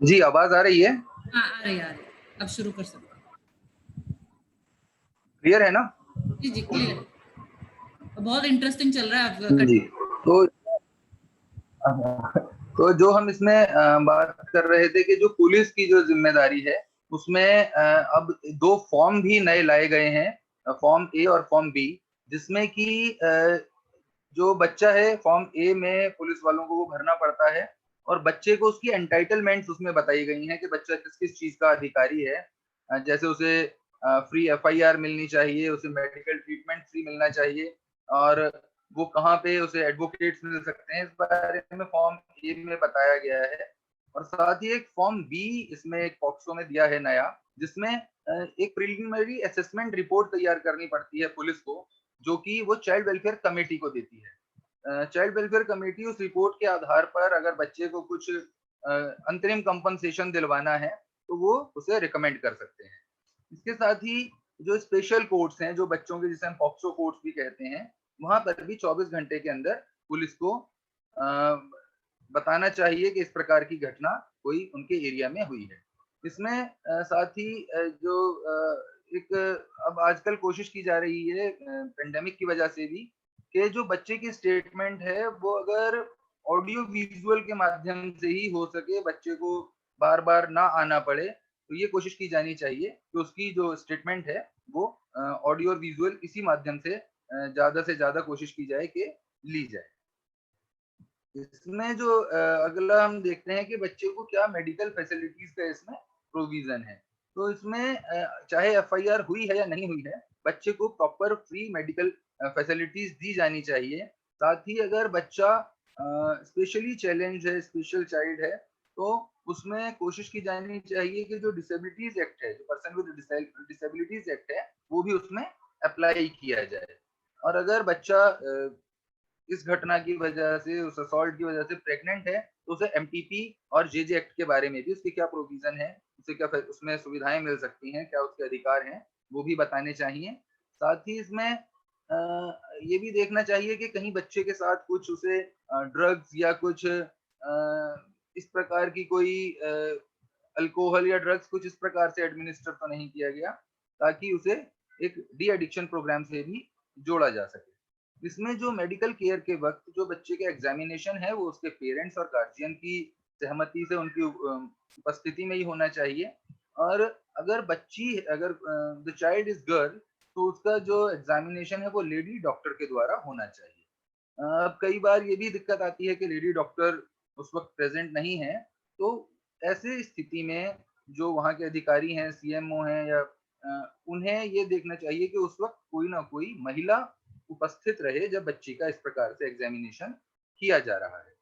जी, आवाज आ रही है? हाँ, आ रही है। अब शुरू कर सकते हैं। क्लियर है ना? जी, जी, क्लियर है। बहुत इंटरेस्टिंग चल रहा है आपका। जी। तो तो जो हम इसमें बात कर रहे थे कि जो पुलिस की जो जिम्मेदारी है, उसमें अब 2 फॉर्म भी नए लाए गए हैं, फॉर्म ए और फॉर्म बी, जिसमें कि जो बच्चा है फॉर्म ए में पुलिस वालों को वो भरना पड़ता है और बच्चे को उसकी एंटाइटलमेंट्स उसमें बताई गई हैं कि बच्चा किस किस चीज का अधिकारी है। जैसे उसे फ्री एफआईआर मिलनी चाहिए, उसे मेडिकल ट्रीटमेंट फ्री मिलना चाहिए और वो कहाँ पे उसे एडवोकेट्स मिल सकते हैं, इस बारे में फॉर्म ए में बताया गया है। और साथ ही एक फॉर्म बी इसमें एक पॉक्सो में दिया है नया, जिसमें एक प्रिलिमिनरी असेसमेंट रिपोर्ट तैयार करनी पड़ती है पुलिस को, जो कि वो चाइल्ड वेलफेयर कमेटी को देती है। चाइल्ड वेलफेयर कमेटी उस रिपोर्ट के आधार पर अगर बच्चे को कुछ अंतरिम कंपनसेशन दिलवाना है तो वो उसे रिकमेंड कर सकते हैं। इसके साथ ही जो स्पेशल कोर्ट्स हैं, जो बच्चों के जिसे हम पॉक्सो कोर्ट्स भी कहते हैं, वहां पर भी 24 घंटे के अंदर पुलिस को बताना चाहिए कि इस प्रकार की घटना कोई उनके एरिया में हुई है। इसमें साथ ही जो एक अब आजकल कोशिश की जा रही है पेंडेमिक की वजह से भी, कि जो बच्चे की स्टेटमेंट है वो अगर ऑडियो विजुअल के माध्यम से ही हो सके, बच्चे को बार बार ना आना पड़े, तो ये कोशिश की जानी चाहिए कि उसकी जो स्टेटमेंट है वो ऑडियो और विजुअल इसी माध्यम से ज्यादा कोशिश की जाए कि ली जाए। इसमें जो अगला हम देखते हैं कि बच्चे को क्या मेडिकल फैसिलिटीज का इसमें प्रोविजन है। तो इसमें चाहे एफआईआर हुई है या नहीं हुई है, बच्चे को प्रॉपर फ्री मेडिकल फैसिलिटीज दी जानी चाहिए। साथ ही अगर बच्चा स्पेशली चैलेंज है, स्पेशल चाइल्ड है, तो उसमें कोशिश की जानी चाहिए कि जो डिसेबिलिटीज एक्ट है, जो पर्सन विद डिसेबिलिटीज एक्ट है, वो भी उसमें अप्लाई किया जाए। और अगर बच्चा इस घटना की वजह से, उस असॉल्ट की वजह से प्रेग्नेंट है, तो उसे एमटीपी और जेजे एक्ट के बारे में भी उसके क्या प्रोविजन है, उसे क्या उसमें सुविधाएं मिल सकती हैं, क्या उसके अधिकार हैं, वो भी बताने चाहिए। साथ ही इसमें ये भी देखना चाहिए कि कहीं बच्चे के साथ कुछ उसे ड्रग्स या कुछ इस प्रकार की कोई अल्कोहल या ड्रग्स कुछ इस प्रकार से एडमिनिस्टर तो नहीं किया गया, ताकि उसे एक डी एडिक्शन प्रोग्राम से भी जोड़ा जा सके। इसमें जो मेडिकल केयर के वक्त जो बच्चे का एग्जामिनेशन है वो उसके पेरेंट्स और गार्जियन की सहमति से उनकी उपस्थिति में ही होना चाहिए। और अगर द चाइल्ड इज गर्ल, तो उसका जो एग्जामिनेशन है वो लेडी डॉक्टर के द्वारा होना चाहिए। अब कई बार ये भी दिक्कत आती है कि लेडी डॉक्टर उस वक्त प्रेजेंट नहीं है, तो ऐसी स्थिति में जो वहाँ के अधिकारी हैं, सीएमओ हैं या उन्हें ये देखना चाहिए कि उस वक्त कोई ना कोई महिला उपस्थित रहे जब बच्ची का इस प्रकार से एग्जामिनेशन किया जा रहा है।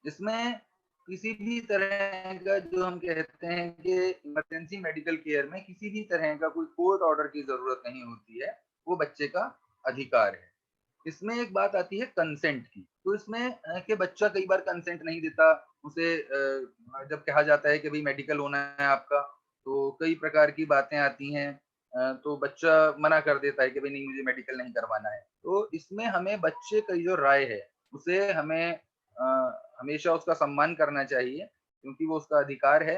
इसमें किसी भी तरह का जो हम कहते हैं कि इमरजेंसी मेडिकल केयर में किसी भी तरह का कोई कोर्ट ऑर्डर की जरूरत नहीं होती है, वो बच्चे का अधिकार है। इसमें एक बात आती है कंसेंट की, तो इसमें कि बच्चा कई बार कंसेंट नहीं देता, उसे जब कहा जाता है कि भाई मेडिकल होना है आपका, तो कई प्रकार की बातें आती हैं, तो बच्चा मना कर देता है कि भाई नहीं, मुझे मेडिकल नहीं करवाना है। तो इसमें हमें बच्चे की जो राय है उसे हमें हमेशा उसका सम्मान करना चाहिए, क्योंकि वो उसका अधिकार है।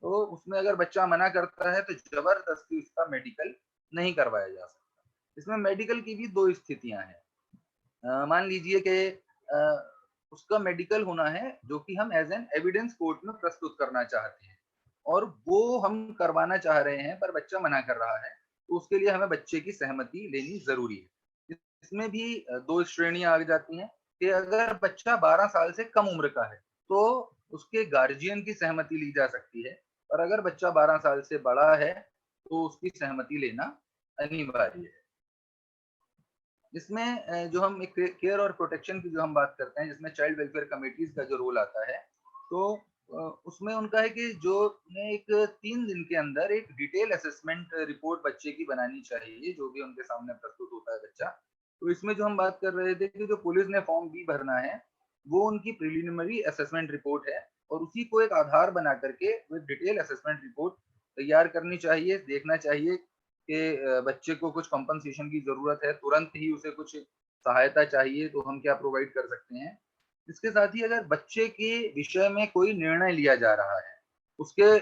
तो उसमें अगर बच्चा मना करता है तो जबरदस्ती उसका मेडिकल नहीं करवाया जा सकता। इसमें मेडिकल की भी 2 स्थितियां हैं। मान लीजिए कि उसका मेडिकल होना है जो कि हम एज एन एविडेंस कोर्ट में प्रस्तुत करना चाहते हैं और वो हम करवाना चाह रहे हैं पर बच्चा मना कर रहा है, तो उसके लिए हमें बच्चे की सहमति लेनी जरूरी है। इसमें भी 2 श्रेणियां आ जाती हैं कि अगर बच्चा 12 साल से कम उम्र का है तो उसके गार्जियन की सहमति ली जा सकती है, और अगर बच्चा 12 साल से बड़ा है तो उसकी सहमति लेना अनिवार्य है। इसमें जो हम एक केयर और प्रोटेक्शन की जो हम बात करते हैं, जिसमें चाइल्ड वेलफेयर कमेटीज का जो रोल आता है, तो उसमें उनका है कि जो उन्हें एक 3 दिन के अंदर एक डिटेल असेसमेंट रिपोर्ट बच्चे की बनानी चाहिए, जो भी उनके सामने प्रस्तुत होता है बच्चा। तो इसमें जो हम बात कर रहे थे कि जो पुलिस ने फॉर्म बी भरना है, वो उनकी प्रिलिमिनरी असेसमेंट रिपोर्ट है और उसी को एक आधार बना करके वो डिटेल असेसमेंट रिपोर्ट तैयार करनी चाहिए। देखना चाहिए कि बच्चे को कुछ कंपनसेशन की जरूरत है, तुरंत ही उसे कुछ सहायता चाहिए, तो हम क्या प्रोवाइड कर सकते हैं। इसके साथ ही अगर बच्चे के विषय में कोई निर्णय लिया जा रहा है, उसके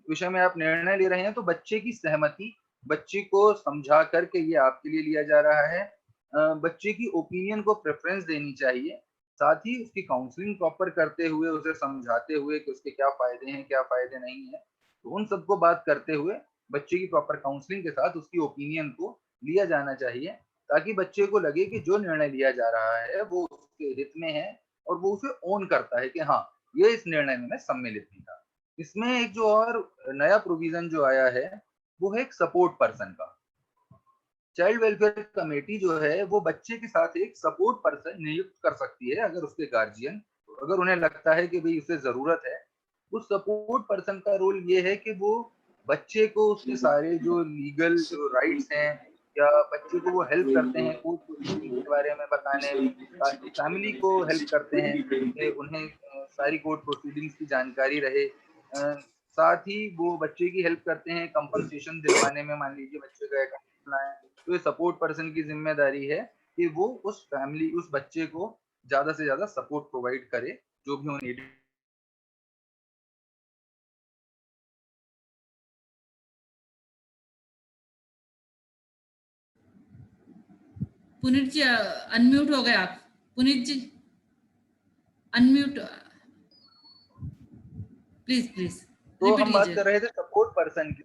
विषय में आप निर्णय ले रहे हैं, तो बच्चे की सहमति, बच्चे को समझा कर के ये आपके लिए लिया जा रहा है। बच्चे की ओपिनियन को प्रेफ़रेंस देनी चाहिए। साथ ही उसकी काउंसलिंग प्रॉपर करते हुए, उसे समझाते हुए कि उसके क्या फ़ायदे हैं, क्या फ़ायदे नहीं हैं। तो उन सबको बात करते हुए बच्चे की प्रॉपर काउंसलिंग के साथ उसकी ओपिनियन को लिया जाना चाहिए, ताकि बच्चे को लगे कि जो निर्णय लिया जा रहा है, वो उसके हित में है और वो उसे ओन करता है कि हाँ, ये इस निर्णय में मैं सम्मिलित भी था। इसमें एक जो और नया प्रोविज़न जो आया है, वो है एक सपोर्ट पर्सन का। चाइल्ड वेलफेयर कमेटी जो है, वो बच्चे के साथ एक सपोर्ट पर्सन नियुक्त कर सकती है, अगर उसके गार्जियन, अगर उन्हें लगता है कि भई उसे ज़रूरत है। उस सपोर्ट पर्सन का रोल ये है कि वो बच्चे को उसके सारे जो लीगल जो राइट्स हैं, या बच्चे को वो हेल्प करते हैं कोर्ट प्रोसीडिंग्स के बारे में बताने में, फैमिली को हेल्प करते हैं कि उन्हें सारी कोर्ट प्रोसीडिंग्स की जानकारी रहे। साथ ही वो बच्चे की हेल्प करते हैं कंपनसेशन दिलवाने में, मान लीजिए बच्चे का अकाउंट खुला है, तो ये सपोर्ट पर्सन की ज़िम्मेदारी है कि वो उस फैमिली, उस बच्चे को ज़्यादा से ज़्यादा सपोर्ट प्रोवाइड करे, जो भी वो नीड। पुनीत जी अनम्यूट हो गए आप। पुनीत जी अनम्यूट, प्लीज प्लीज तो रिपीट हम बात कीजिए। कर रहे थे सपोर्ट पर्सन की।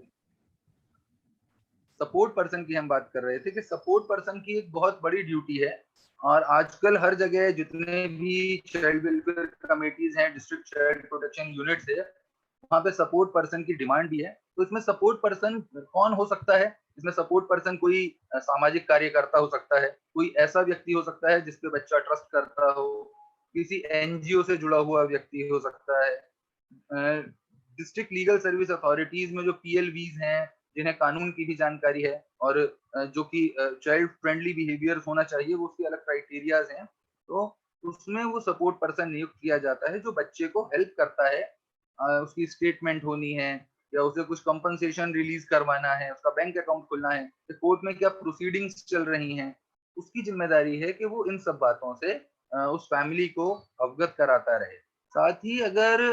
सपोर्ट पर्सन की हम बात कर रहे थे कि सपोर्ट पर्सन की एक बहुत बड़ी ड्यूटी है, और आजकल हर जगह जितने भी चाइल्ड वेलफेयर कमिटीज हैं, डिस्ट्रिक्ट चाइल्ड प्रोटेक्शन यूनिट्स है, वहाँ पे सपोर्ट पर्सन की डिमांड भी है। तो इसमें सपोर्ट पर्सन कौन हो सकता है? इसमें सपोर्ट पर्सन कोई सामाजिक कार्यकर्ता हो सकता है, कोई ऐसा व्यक्ति हो सकता है जिस पे बच्चा ट्रस्ट करता हो, किसी एनजीओ से जुड़ा हुआ व्यक्ति हो सकता है, डिस्ट्रिक्ट लीगल सर्विस अथॉरिटीज में जो पीएलवीज हैं, जिन्हें कानून की भी जानकारी है, और जो कि चाइल्ड फ्रेंडली बिहेवियर होना चाहिए, वो उसके अलग क्राइटेरियाज हैं। तो उसमें वो सपोर्ट पर्सन नियुक्त किया जाता है, जो बच्चे को हेल्प करता है। उसकी स्टेटमेंट होनी है, या उसे कुछ कंपनसेशन रिलीज करवाना है, उसका बैंक अकाउंट खुलना है, तो कोर्ट में क्या प्रोसीडिंग्स चल रही हैं, उसकी जिम्मेदारी है कि वो इन सब बातों से उस फैमिली को अवगत कराता रहे। साथ ही अगर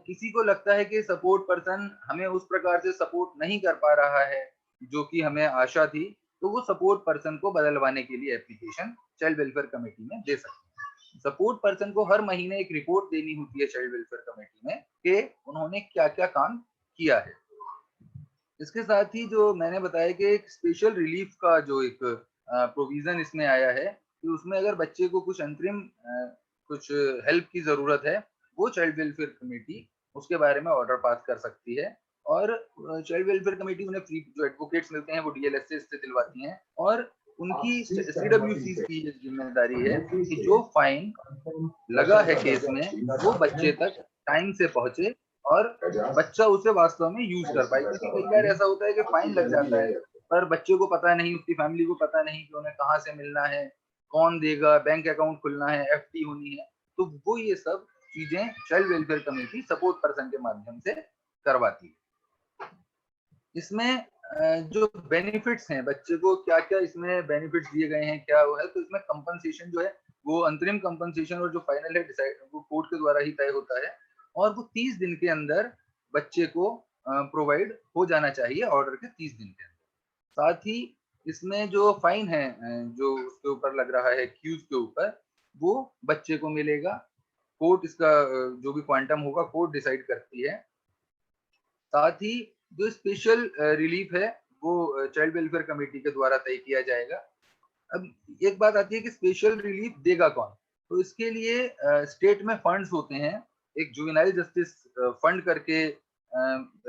किसी को लगता है कि सपोर्ट पर्सन हमें उस प्रकार से सपोर्ट नहीं कर पा रहा है, जो कि हमें आशा थी, तो वो सपोर्ट पर्सन को बदलवाने के लिए एप्लीकेशन चाइल्ड वेलफेयर कमेटी में दे सकते हैं। सपोर्ट पर्सन को हर महीने एक रिपोर्ट देनी होती है चाइल्ड वेलफेयर कमेटी में कि उन्होंने क्या-क्या काम किया है। इसके साथ ही जो मैंने बताया कि एक स्पेशल रिलीफ का जो एक प्रोविज़न इसमें आया है, कि उसमें अगर बच्चे को कुछ अंतरिम कुछ हेल्प की ज़रूरत है, वो चाइल्ड वेलफेयर कमेटी उसके बारे में ऑर्डर पास कर सकती है। और चाइल्ड वेलफेयर कमेटी उन्हें फ्री जो एडवोकेट्स मिलते हैं, वो डीएलएसए से दिलवाती हैं, और उनकी सीडब्ल्यूसीज़ की ये ज़िम्मेदारी है कि जो फाइन लगा है केस में, वो बच्चे तक टाइम से पहुँचे, और बच्चा उसे वास्तव में यूज़ कर पाए। क्योंकि कई बार ऐसा होता है कि फाइन लग जाता है, पर बच्चे को पता नहीं, उसकी फैमिली को पता नहीं कि उन्हें कहाँ से मिलना है, कौन देगा, बैंक अकाउंट खुलना है, एफडी होनी है। तो वो ये सब चीज़ें child welfare committee support person के माध्यम से करवाती है। इसमें जो बेनिफिट्स हैं, बच्चे को क्या-क्या इसमें बेनिफिट्स दिए गए हैं, क्या वो है, तो इसमें कंपनसेशन जो है, वो अंतरिम कंपनसेशन, और जो फाइनल है डिसाइड वो कोर्ट के द्वारा ही तय होता है, और वो 30 दिन के अंदर बच्चे को प्रोवाइड हो जाना चाहिए, ऑर्डर के 30 दिन के अंदर। साथ ही इसमें जो फाइन है जो उसके ऊपर लग रहा है एक्यूज़ के ऊपर, वो बच्चे को मिलेगा। कोर्ट इसका जो भी क्वांटम होगा कोर्ट डिसाइड करती है। साथ ही जो स्पेशल रिलीफ है, वो चाइल्ड वेलफेयर कमेटी के द्वारा तय किया जाएगा। अब एक बात आती है कि स्पेशल रिलीफ देगा कौन? तो इसके लिए स्टेट में फंड्स होते हैं। एक जुवेनाइल जस्टिस फंड करके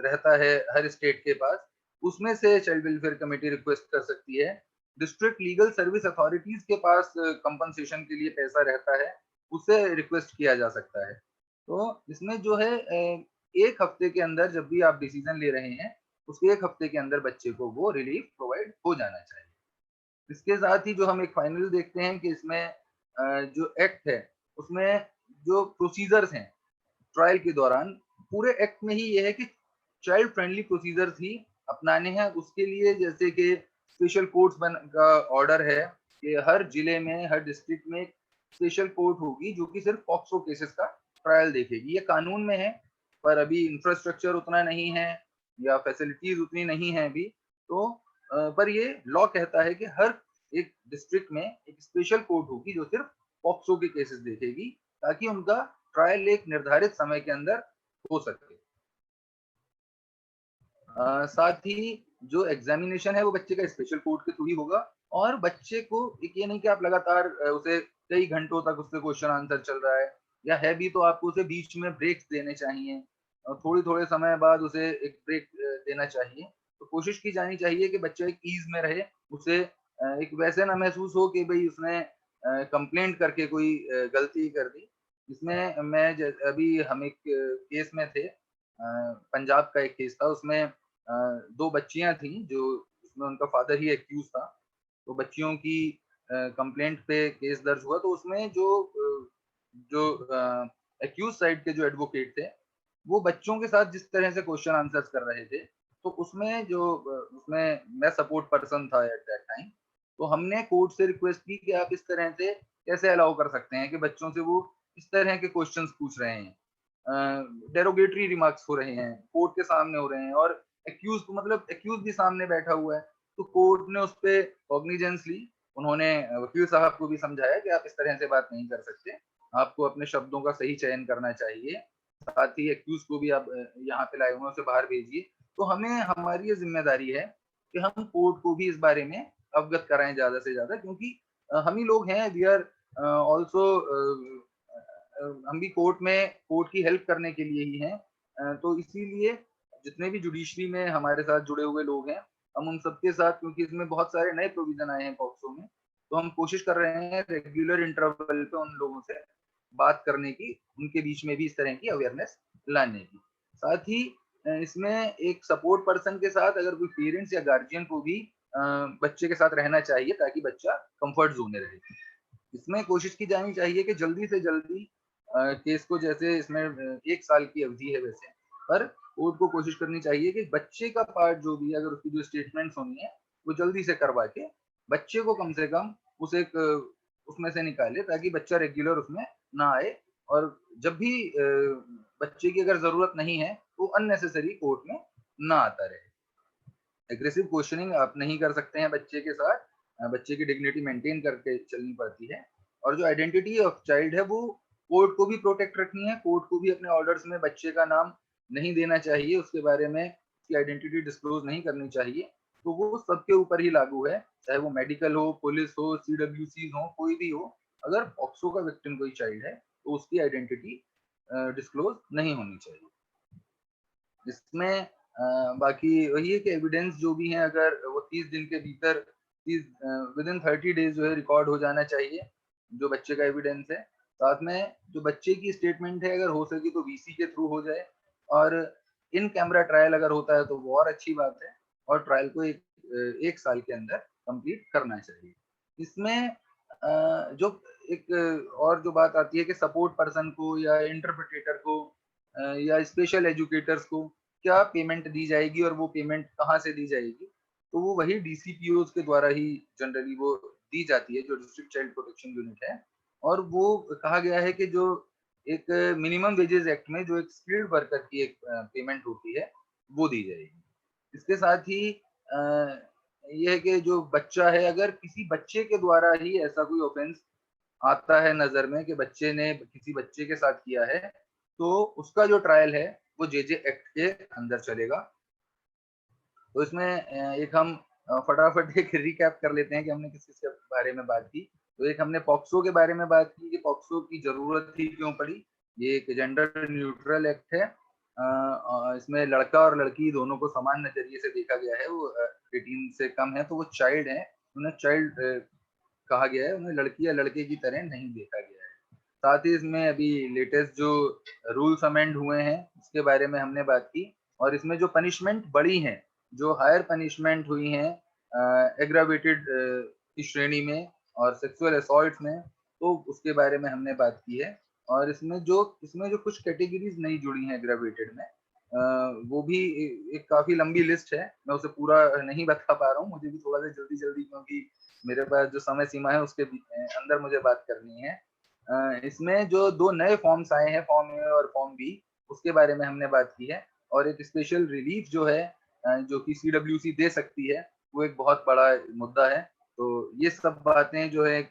रहता है हर स्टेट के पास। उसमें से चाइल्ड वेलफेयर कमेटी रिक्वेस्ट कर सकती है। डिस्ट्रिक्ट लीगल सर्विस अथॉरिटीज के पास कंपनसेशन के लिए पैसा रहता है, उसे रिक्वेस्ट किया जा सकता है। तो इसमें जो है 1 हफ्ते के अंदर जब भी आप डिसीजन ले रहे हैं, उसके 1 हफ्ते के अंदर बच्चे को वो रिलीफ प्रोवाइड हो जाना चाहिए। इसके साथ ही जो हम एक फाइनल देखते हैं कि इसमें जो एक्ट है, उसमें जो प्रोसीजर्स हैं ट्रायल के दौरान, पूरे एक्ट में ही ये है कि चाइल्ड फ्रेंडली प्रोसीजर्स ही अपनाने हैं। उसके लिए जैसे कि स्पेशल कोर्ट्स बन का ऑर्डर है कि हर जिले में, हर डिस्ट्रिक्ट में स्पेशल कोर्ट होगी जो कि सिर्फ पॉक्सो केसेस का ट्रायल देखेगी। ये कानून में है, पर अभी इंफ्रास्ट्रक्चर उतना नहीं है या फैसिलिटीज उतनी नहीं है अभी। तो पर ये लॉ कहता है कि हर एक डिस्ट्रिक्ट में एक स्पेशल कोर्ट होगी जो सिर्फ पॉक्सो के केसेस देखेगी, ताकि उनका ट्रायल एक निर्धारित समय के अंदर हो सके। साथ ही जो एग्जामिनेशन है वो बच्चे का स्पेशल कोर्ट के थ्रू ही होगा, और बच्चे को एक ये नहीं कि आप लगातार उसे कई घंटों तक उससे क्वेश्चन आंसर चल रहा है, या है भी तो आपको उसे बीच में ब्रेक्स देने चाहिए और थोड़े समय बाद उसे एक ब्रेक देना चाहिए। तो कोशिश की जानी चाहिए कि बच्चा एक ईज में रहे, उसे एक वैसे ना महसूस हो कि भाई उसने कंप्लेंट करके कोई गलती कर दी। इसमें अभी हम एक केस में थे, पंजाब का एक केस था, उसमें 2 बच्चियाँ थीं जो उसमें उनका फादर ही एक्यूज़ था। तो बच्चियों की कंप्लेंट पे केस दर्ज हुआ, तो उसमें जो एक्यूज़ साइड के जो एडवोकेट थे, वो बच्चों के साथ जिस तरह से क्वेश्चन आंसर्स कर रहे थे, तो उसमें मैं सपोर्ट पर्सन था एट दैट टाइम। तो हमने कोर्ट से रिक्वेस्ट की कि आप इस तरह से कैसे अलाउ कर सकते हैं कि बच्चों से वो इस तरह के क्वेश्चंस पूछ रहे हैं। डेरोगेटरी रिमार्क्स हो रहे हैं, कोर्ट के सामने हो रहे हैं, और एक्यूज भी सामने बैठा हुआ है। तो कोर्ट ने उस पे कॉग्निजेंस ली। उन्होंने वकील साहब को भी समझाया कि आप इस तरह से बात नहीं कर सकते, आपको अपने शब्दों का सही चयन करना चाहिए। साथ ही एक्यूज को भी आप यहाँ पे लाए हुए हैं, उसे बाहर भेजिए। तो हमारी ये जिम्मेदारी है कि हम कोर्ट को भी इस बारे में अवगत कराएं ज्यादा से ज्यादा, क्योंकि हम ही लोग हैं, वी आर ऑल्सो, हम भी कोर्ट की हेल्प करने के लिए ही हैं। तो इसीलिए जितने भी जुडिशरी में हमारे साथ जुड़े हुए लोग हैं, हम उन सबके साथ, क्योंकि इसमें बहुत सारे नए प्रोविजन आए हैं पॉक्सो में, तो हम कोशिश कर रहे हैं रेगुलर इंटरवल पे उन लोगों से बात करने की, उनके बीच में भी इस तरह की अवेयरनेस लाने की। साथ ही इसमें एक सपोर्ट पर्सन के साथ अगर कोई पेरेंट्स या गार्जियन को भी बच्चे के साथ रहना चाहिए, ताकि बच्चा कंफर्ट जोन में रहे। इसमें कोशिश की जानी चाहिए कि जल्दी से जल्दी केस को, जैसे इसमें 1 साल की अवधि है वैसे, पर कोर्ट को कोशिश करनी चाहिए कि बच्चे का पार्ट जो भी है, अगर उसकी जो स्टेटमेंट्स होनी है, वो जल्दी से करवा के बच्चे को कम से कम उसमें से निकाले, ताकि बच्चा रेगुलर उसमें ना आए, और जब भी बच्चे की अगर ज़रूरत नहीं है, तो अननेसेसरी कोर्ट में ना आता रहे। एग्रेसिव क्वेश्चनिंग आप नहीं कर सकते हैं बच्चे के साथ, बच्चे की डिग्निटी मेंटेन करके चलनी पड़ती है, और जो आइडेंटिटी ऑफ चाइल्ड है वो कोर्ट को भी प्रोटेक्ट रखनी है। कोर्ट को भी अपने ऑर्डर्स में बच्चे का नाम नहीं देना चाहिए, उसके बारे में उसकी आइडेंटिटी डिस्क्लोज नहीं करनी चाहिए। तो वो सबके ऊपर ही लागू है, चाहे वो मेडिकल हो, पुलिस हो, सीडब्ल्यूसी हो, कोई भी हो। अगर पॉक्सो का विक्टिम कोई चाइल्ड है, तो उसकी आइडेंटिटी डिस्क्लोज नहीं होनी चाहिए। इसमें बाकी वही है कि एविडेंस जो भी है, अगर वो 30 दिन के भीतर, विद इन 30 डेज जो है रिकॉर्ड हो जाना चाहिए, जो बच्चे का एविडेंस है। साथ में जो बच्चे की स्टेटमेंट है, अगर हो सके तो वीसी के थ्रू हो जाए, और इन कैमरा ट्रायल अगर होता है तो वो और अच्छी बात है, और ट्रायल को एक साल के अंदर कंप्लीट करना चाहिए। इसमें जो एक और जो बात आती है कि सपोर्ट पर्सन को या इंटरप्रिटेटर को या स्पेशल एजुकेटर्स को क्या पेमेंट दी जाएगी, और वो पेमेंट कहाँ से दी जाएगी, तो वो वही डीसीपीओज के द्वारा ही जनरली वो दी जाती है, जो डिस्ट्रिक्ट चाइल्ड प्रोटेक्शन यूनिट है। और वो कहा गया है कि जो एक मिनिमम वेजेस एक्ट में जो एक स्किल्ड वर्कर की एक पेमेंट होती है, वो दी जाएगी। इसके साथ ही ये है कि जो बच्चा है, अगर किसी बच्चे के द्वारा ही ऐसा कोई ऑफेंस आता है नजर में कि बच्चे ने किसी बच्चे के साथ किया है, तो उसका जो ट्रायल है वो जेजे एक्ट के अंदर चलेगा। तो इसमें एक हम फटाफट एक रिकैप कर लेते हैं कि हमने किस किस के बारे में बात की। तो एक हमने पॉक्सो के बारे में बात की कि पॉक्सो की जरूरत ही क्यों पड़ी। ये एक जेंडर न्यूट्रल एक्ट है। इसमें लड़का और लड़की दोनों को समान नजरिए से देखा गया है। वो 18 से कम है तो वो चाइल्ड है, उन्हें चाइल्ड कहा गया है, उन्हें लड़की या लड़के की तरह नहीं देखा गया है। साथ ही इसमें अभी लेटेस्ट जो रूल्स अमेंड हुए हैं उसके बारे में हमने बात की, और इसमें जो पनिशमेंट बढ़ी हैं, जो हायर पनिशमेंट हुई हैं एग्रावेटेड की श्रेणी में और सेक्सुअल असॉल्ट में, तो उसके बारे में हमने बात की है। और इसमें जो कुछ कैटेगरीज नहीं जुड़ी हैं एग्रावेटेड में, वो भी एक काफी लंबी लिस्ट है, मैं उसे पूरा नहीं बता पा रहा हूँ, मुझे भी थोड़ा सा जल्दी जल्दी, क्योंकि मेरे पास जो समय सीमा है उसके अंदर मुझे बात करनी है। इसमें जो 2 नए फॉर्म्स आए हैं, फॉर्म ए और फॉर्म बी, उसके बारे में हमने बात की है और एक स्पेशल रिलीफ जो है जो कि सीडब्ल्यूसी दे सकती है, वो एक बहुत बड़ा मुद्दा है। तो ये सब बातें जो है एक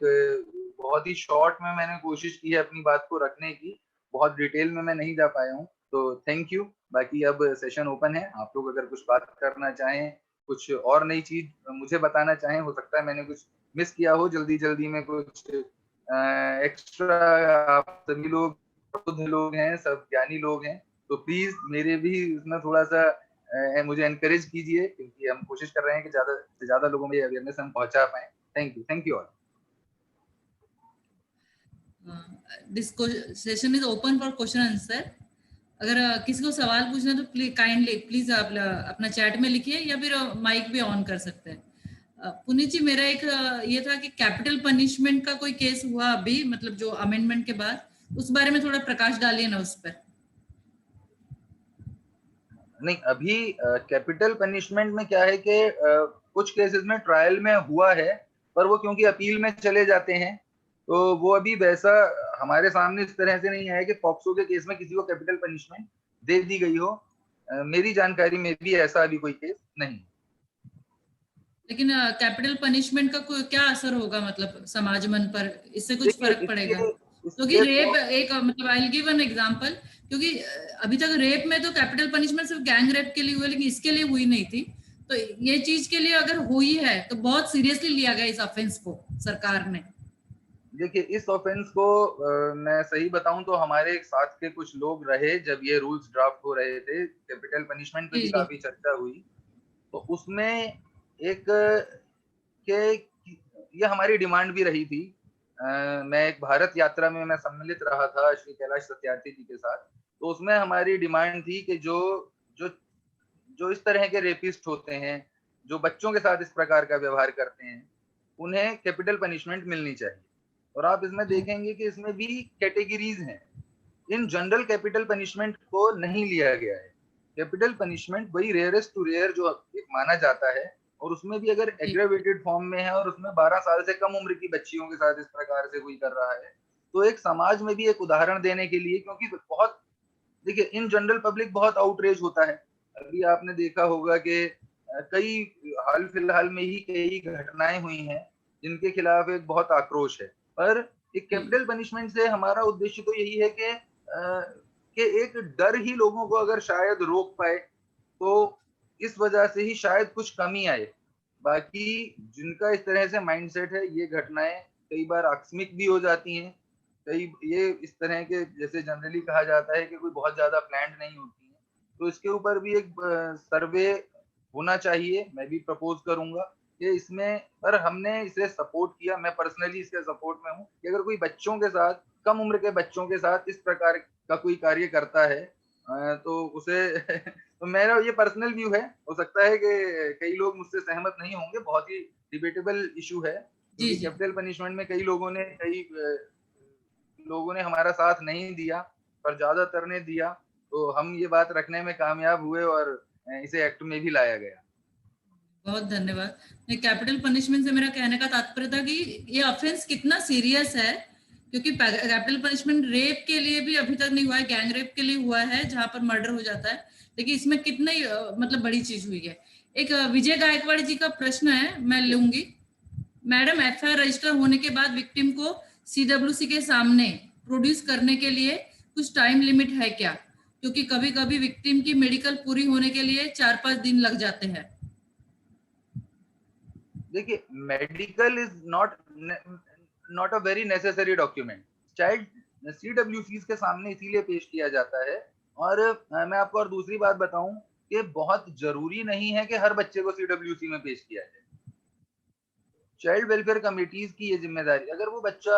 बहुत ही शॉर्ट में मैंने कोशिश की है अपनी बात को रखने की, बहुत डिटेल में मैं नहीं जा पाया हूँ, तो थैंक यू। बाकी अब सेशन ओपन है, आप लोग अगर कुछ बात करना चाहें, कुछ और नई चीज़ मुझे बताना चाहें, हो सकता है मैंने कुछ मिस किया हो जल्दी-जल्दी में कुछ एक्स्ट्रा। आप सभी लोग प्रबुद्ध लोग हैं, सब ज्ञानी लोग हैं, तो प्लीज़ मेरे भी इसमें थोड़ा-सा मुझे एनकरेज कीजिए क्योंकि हम कोशिश कर रहे हैं कि ज़्यादा से ज़्यादा लोगों में ये अवेयरनेस हम पहुँचा पाएँ। Thank you all. This session is open for question answer. अगर किसी को सवाल पूछना है तो काइंडली प्लीज आप अपना चैट में लिखिए या फिर माइक भी ऑन कर सकते हैं। पुनीत जी, मेरा एक ये था कि कैपिटल पनिशमेंट का कोई केस हुआ अभी, मतलब जो अमेंडमेंट के बाद, उस बारे में थोड़ा प्रकाश डालिए ना उस पर। नहीं, अभी कैपिटल पनिशमेंट में क्या है कि कुछ केसेस में ट्रायल में हुआ है, पर वो क्योंकि अपील में चले जाते हैं, तो वो अभी वैसा हमारे सामने इस तरह से नहीं आया कि पॉक्सो के केस में किसी को कैपिटल पनिशमेंट दे दी गई हो। मेरी जानकारी में भी ऐसा अभी कोई केस नहीं। लेकिन कैपिटल पनिशमेंट का कोई क्या असर होगा, मतलब समाज मन पर, इससे कुछ देखिए फर्क पड़ेगा? इसके क्योंकि इसके रेप तो एक मतलब I will give an example, क्योंकि अभी तक रेप में तो कैपिटल पनिशमेंट सिर्फ गैंग रेप के लिए हुई, लेकिन इसके लिए हुई नहीं थी। तो ये चीज के लिए अगर हुई है तो बहुत सीरियसली लिया गया इस ऑफेंस को सरकार ने। देखिए इस ऑफेंस को मैं सही बताऊं तो हमारे एक साथ के कुछ लोग रहे जब ये रूल्स ड्राफ्ट हो रहे थे, कैपिटल पनिशमेंट पे जी भी जी। काफी चर्चा हुई। तो उसमें एक के ये हमारी डिमांड भी रही थी। मैं एक भारत यात्रा में मैं सम्मिलित रहा था श्री कैलाश सत्यार्थी जी के साथ, तो उसमें हमारी डिमांड थी कि जो जो जो इस तरह के रेपिस्ट होते हैं, जो बच्चों के साथ इस प्रकार का व्यवहार करते हैं, उन्हें कैपिटल पनिशमेंट मिलनी चाहिए। और आप इसमें देखेंगे कि इसमें भी कैटेगरीज हैं। इन जनरल कैपिटल पनिशमेंट को नहीं लिया गया है। कैपिटल पनिशमेंट वही रेयरेस्ट टू रेयर जो एक माना जाता है, और उसमें भी अगर जी एग्रेवेटेड फॉर्म में है और उसमें 12 साल से कम उम्र की बच्चियों के साथ इस प्रकार से कोई कर रहा है, तो एक समाज में भी एक उदाहरण देने के लिए, क्योंकि बहुत देखिए इन जनरल पब्लिक बहुत आउटरेज होता है। अभी आपने देखा होगा कि कई हाल फिलहाल में ही कई घटनाएं हुई हैं जिनके खिलाफ एक बहुत आक्रोश है। पर एक जी कैपिटल पनिशमेंट से हमारा उद्देश्य तो यही है कि एक डर ही लोगों को अगर शायद रोक पाए, तो इस वजह से ही शायद कुछ कमी आए। बाकी जिनका इस तरह से माइंडसेट है, ये घटनाएं कई बार आकस्मिक भी हो जाती हैं। कई ये इस तरह के जैसे जनरली कहा जाता है कि कोई बहुत ज्यादा प्लान्ड नहीं होती है, तो इसके ऊपर भी एक सर्वे होना चाहिए। मैं भी प्रपोज करूंगा कि इसमें, पर हमने इसे सपोर्ट किया, मैं पर्सनली इसके सपोर्ट में हूँ कि अगर कोई बच्चों के साथ, कम उम्र के बच्चों के साथ इस प्रकार का कोई कार्य करता है, तो उसे तो मेरा ये पर्सनल व्यू है। हो सकता है कि कई लोग मुझसे सहमत नहीं होंगे, बहुत ही डिबेटेबल इशू है, जी क्योंकि जी। कैपिटल पनिशमेंट में कई लोगों ने हमारा साथ नहीं दिया, पर ज्यादातर ने दिया। तो हम ये बात रखने में कामयाब हुए और इसे एक्ट में भी लाया गया। बहुत धन्यवाद। कैपिटल पनिशमेंट से मेरा कहने का तात्पर्य था कि ये ऑफेंस कितना सीरियस है, क्योंकि कैपिटल पनिशमेंट रेप के लिए भी अभी तक नहीं हुआ है, गैंग रेप के लिए हुआ है जहां पर मर्डर हो जाता है, लेकिन इसमें कितनी मतलब बड़ी चीज हुई है। एक विजय गायकवाड़ जी का प्रश्न है, मैं लूंगी। मैडम, एफआईआर रजिस्टर होने के बाद विक्टिम को सीडब्ल्यूसी के सामने प्रोड्यूस करने के लिए कुछ टाइम लिमिट है क्या? क्योंकि कभी कभी विक्टिम की मेडिकल पूरी होने के लिए 4-5 दिन लग जाते हैं। देखिए medical is not not a very necessary document. Child CWC के सामने इसीलिए पेश किया जाता है। और मैं आपको और दूसरी बात बताऊं कि बहुत जरूरी नहीं है कि हर बच्चे को सीडब्ल्यूसी में पेश किया जाए। चाइल्ड वेलफेयर कमेटीज की ये जिम्मेदारी, अगर वो बच्चा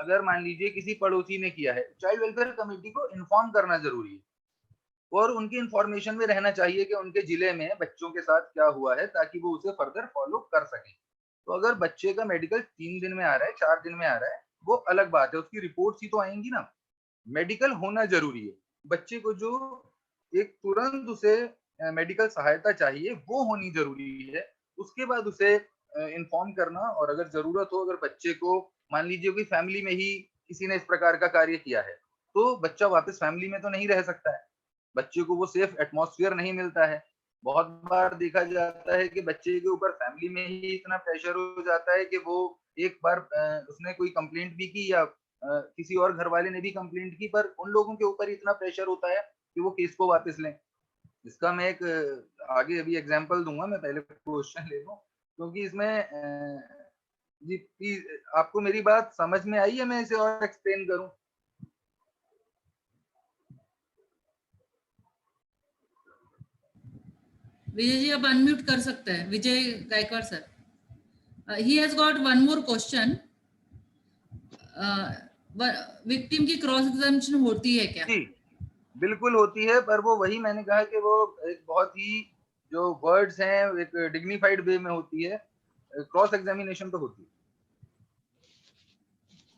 अगर मान लीजिए किसी पड़ोसी ने किया है, चाइल्ड वेलफेयर कमेटी को इन्फॉर्म करना जरूरी है और उनकी इंफॉर्मेशन में रहना चाहिए कि उनके जिले में बच्चों के साथ क्या हुआ है, ताकि वो उसे फर्दर फॉलो कर सके। तो अगर बच्चे का मेडिकल 3 दिन में आ रहा है, 4 दिन में आ रहा है, वो अलग बात है, उसकी रिपोर्ट्स ही तो आएंगी ना। मेडिकल होना जरूरी है। बच्चे को जो एक तुरंत उसे मेडिकल सहायता चाहिए वो होनी जरूरी है। उसके बाद उसे इन्फॉर्म करना, और अगर जरूरत हो, अगर बच्चे को मान लीजिए कोई फैमिली में ही किसी ने इस प्रकार का कार्य किया है, तो बच्चा वापस फैमिली में तो नहीं रह सकता है। बच्चे को वो सेफ एटमॉस्फेयर नहीं मिलता है। बहुत बार देखा जाता है कि बच्चे के ऊपर फैमिली में ही इतना प्रेशर हो जाता है कि वो एक बार उसने कोई कंप्लेंट भी की या किसी और घर वाले ने भी कंप्लेंट की, पर उन लोगों के ऊपर इतना प्रेशर होता है कि वो केस को वापस लें। इसका मैं एक आगे अभी एग्जांपल दूँगा, मैं पहले क्वेश्चन ले लूँ, क्योंकि इसमें जी प्लीज़ आपको मेरी बात समझ में आई है, मैं इसे और एक्सप्लेन करूँ? विजय जी आप अनम्यूट कर सकते हैं, Vijay Gaikwad sir. He has got one more question. Victim की क्रॉस एग्जामिनेशन होती है क्या? जी, बिल्कुल होती है, पर वो वही मैंने कहा कि वो एक बहुत ही जो वर्ड्स हैं, एक डिग्निफाइड वे में होती है। क्रॉस एग्जामिनेशन तो होती है।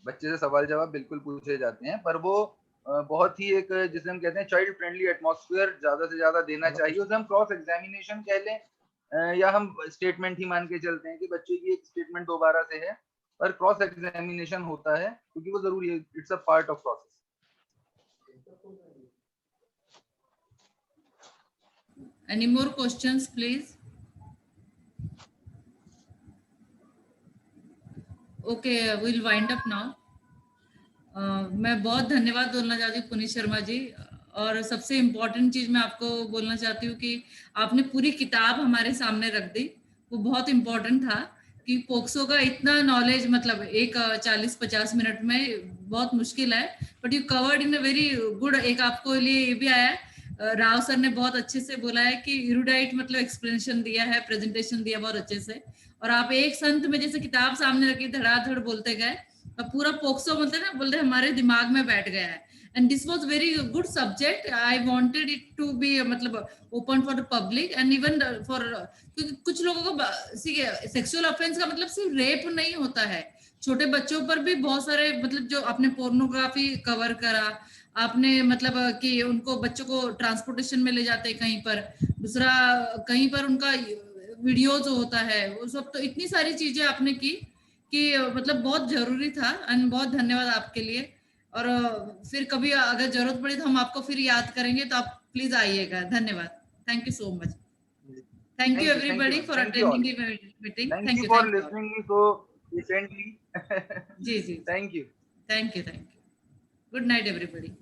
बच्चे से सवाल-जवाब बिल्कुल पूछे जाते हैं, पर वो बहुत ही एक जिसे हम कहते हैं चाइल्ड फ्रेंडली एटमॉस्फेयर ज़्यादा से ज़्यादा देना चाहिए। उसे हम क्रॉस एग्जामिनेशन कह लें या हम स्टेटमेंट ही मान के चलते हैं कि बच्चे की एक स्टेटमेंट दोबारा से है, पर क्रॉस एग्जामिनेशन होता है क्योंकि वो ज़रूरी है, it's a part of process. Any more questions, please? Okay, we'll wind up now. मैं बहुत धन्यवाद बोलना चाहती हूँ पुनीत शर्मा जी, और सबसे इम्पोर्टेंट चीज मैं आपको बोलना चाहती हूँ कि आपने पूरी किताब हमारे सामने रख दी। वो बहुत इम्पोर्टेंट था कि पोक्सो का इतना नॉलेज, मतलब एक 40-50 मिनट में बहुत मुश्किल है, but you covered in a very good. एक आपको लिए ये भी आया, राव सर ने बहुत अच्छे से बोला है कि इरूडाइट मतलब एक्सप्लेनेशन दिया है, प्रेजेंटेशन दिया बहुत अच्छे से, और आप एक संत में जैसे किताब सामने रखी धड़ाधड़ बोलते गए, पूरा पोक्सो मतलब ना बोलते हमारे दिमाग में बैठ गया है। And this was very good subject. I wanted it to be मतलब open for the public and even for, क्योंकि कुछ लोगों को सेक्सुअल ऑफेंस का मतलब सिर्फ रेप नहीं होता है, छोटे बच्चों पर भी बहुत सारे, मतलब जो आपने पोर्नोग्राफी कवर करा, आपने मतलब कि उनको बच्चों को ट्रांसपोर्टेशन में ले जाते हैं कहीं पर, दूसरा कहीं पर उनका वीडियोज होता है, वो सब, तो इतनी सारी चीजें आपने की कि मतलब बहुत जरूरी था। एंड बहुत धन्यवाद आपके लिए। और फिर कभी अगर जरूरत पड़ी तो हम आपको फिर याद करेंगे, तो आप प्लीज आइएगा। धन्यवाद। Thank you so much. Thank you everybody for thank you all. Attending the meeting. Thank thank you you, for thank you all. Listening me so patiently. जी जी, thank you. Thank you, thank you. Good night everybody.